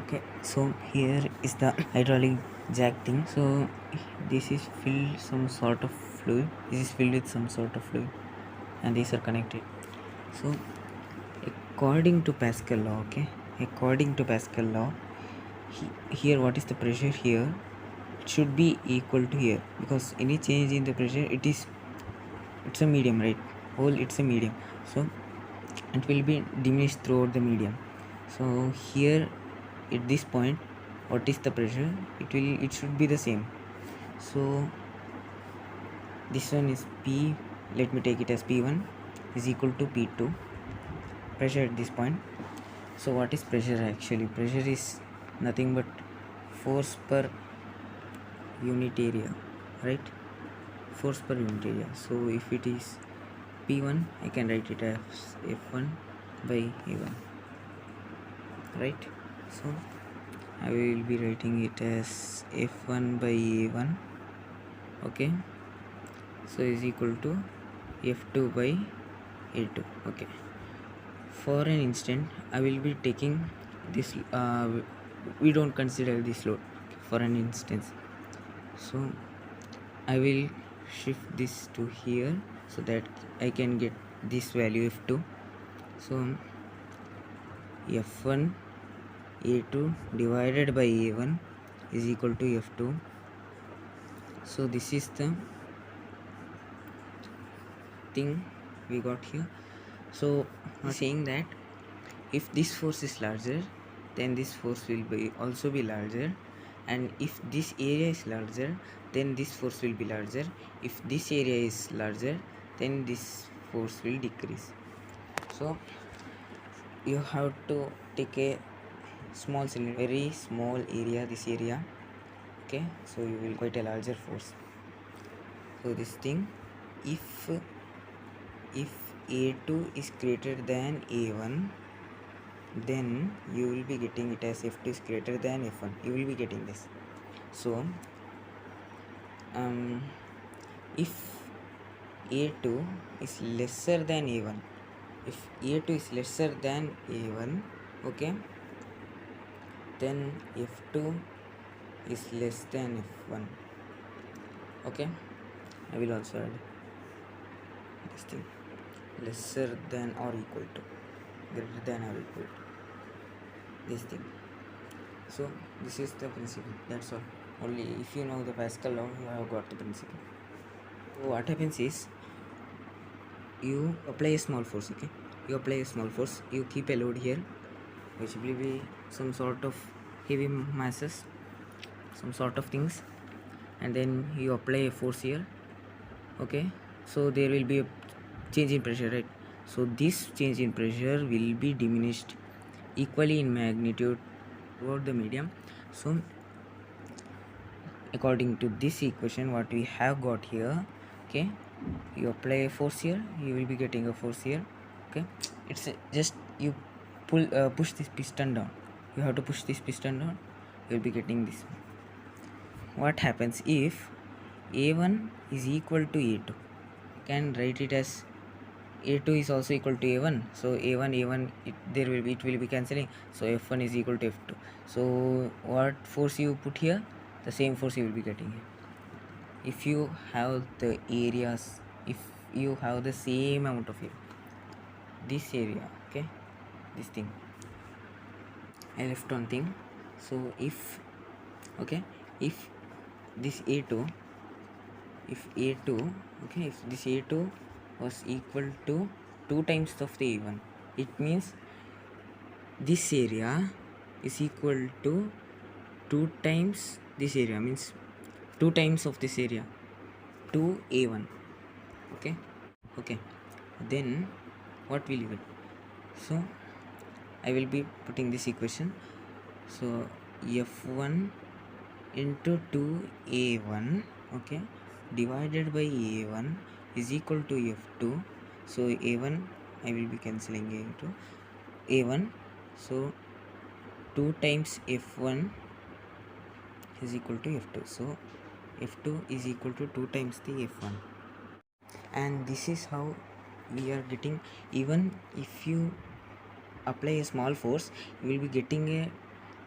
Okay, so here is the hydraulic jack thing. So this is filled some sort of fluid. This is filled with some sort of fluid, and these are connected. So according to Pascal law, okay, according to Pascal law, here what is the pressure here? It should be equal to here, because any change in the pressure, it's a medium, right? Whole, it's a medium, so it will be diminished throughout the medium. So here at this point, what is the pressure? It should be the same. So this one is P, let me take it as P1 is equal to P2, pressure at this point. So what is pressure actually? Pressure is nothing but force per unit area, right? Force per unit area. So if it is P1, I can write it as F1 by A1, right? So I will be writing it as F1 by A1, okay, so is equal to F2 by A2. okay, for an instant I will be taking this, we don't consider this load for an instance. So I will shift this to here so that I can get this value F2. So F1 A2 divided by A1 is equal to F2. So this is the thing we got here. So saying that if this force is larger, then this force will be also be larger, and if this area is larger, then this force will be larger. If this area is larger, then this force will decrease. So you have to take a small cylinder, very small area, this area, okay, so you will get a larger force. So this thing, if A2 is greater than A1, then you will be getting it as F2 is greater than F1. You will be getting this. So if A2 is lesser than A1, if A2 is lesser than A1, okay, then F2 is less than F1. okay, I will also add this thing, lesser than or equal to, greater than or equal to this thing. So this is the principle, that's all. Only if you know the Pascal law, you have got the principle. So what happens is, you apply a small force, okay, you apply a small force, you keep a load here, which will be some sort of heavy masses, some sort of things, and then you apply a force here, okay, so there will be a change in pressure, right? So this change in pressure will be diminished equally in magnitude throughout the medium. So according to this equation, what we have got here, okay, you apply a force here, you will be getting a force here, okay, it's just you push this piston down, you have to push this piston down, you will be getting this. What happens if A1 is equal to A2? You can write it as A2 is also equal to A1, so A1 it will be cancelling, so F1 is equal to F2. So what force you put here, the same force you will be getting here. If you have the areas, if you have the same amount of area, this area, okay, this thing, I left one thing. So if, okay, if this A2, if A2, okay, if this A2 was equal to 2 times of the A1, it means this area is equal to 2 times this area, means 2 times of this area, 2 A1, okay, then what will you get? So I will be putting this equation. So F1 into 2A1, okay, divided by A1 is equal to F2. So A1 I will be cancelling into A1, so 2 times F1 is equal to F2. So F2 is equal to 2 times the F1, and this is how we are getting. Even if you apply a small force, you will be getting a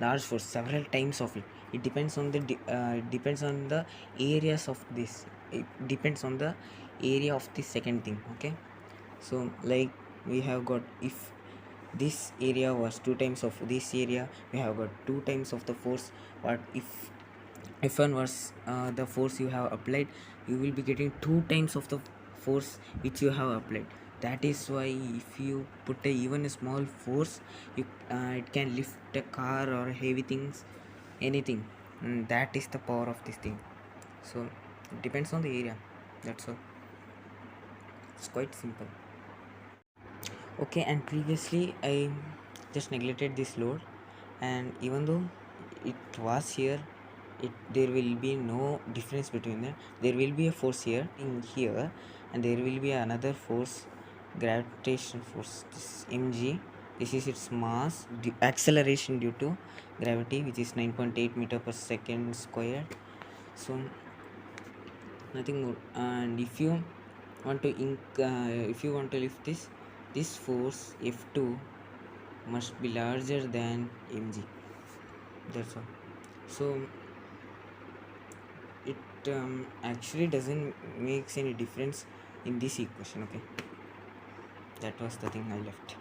large force, several times of it. It depends on the it depends on the areas of this. It depends on the area of the second thing. Okay, so like we have got, if this area was 2 times of this area, we have got 2 times of the force. But if F1 was the force you have applied, you will be getting 2 times of the force which you have applied. That is why if you put even a small force, it can lift a car or heavy things, anything. And that is the power of this thing. So it depends on the area. That's all. It's quite simple. Okay, and previously I just neglected this load, and even though it was here, there will be no difference between them. There will be a force here in here, and there will be another force, gravitational force, this mg. This is its mass, acceleration due to gravity, which is 9.8 meter per second squared. So nothing more. And if you want to lift this force F2 must be larger than mg. That's all. So it actually doesn't makes any difference in this equation. Okay, that was the thing I left.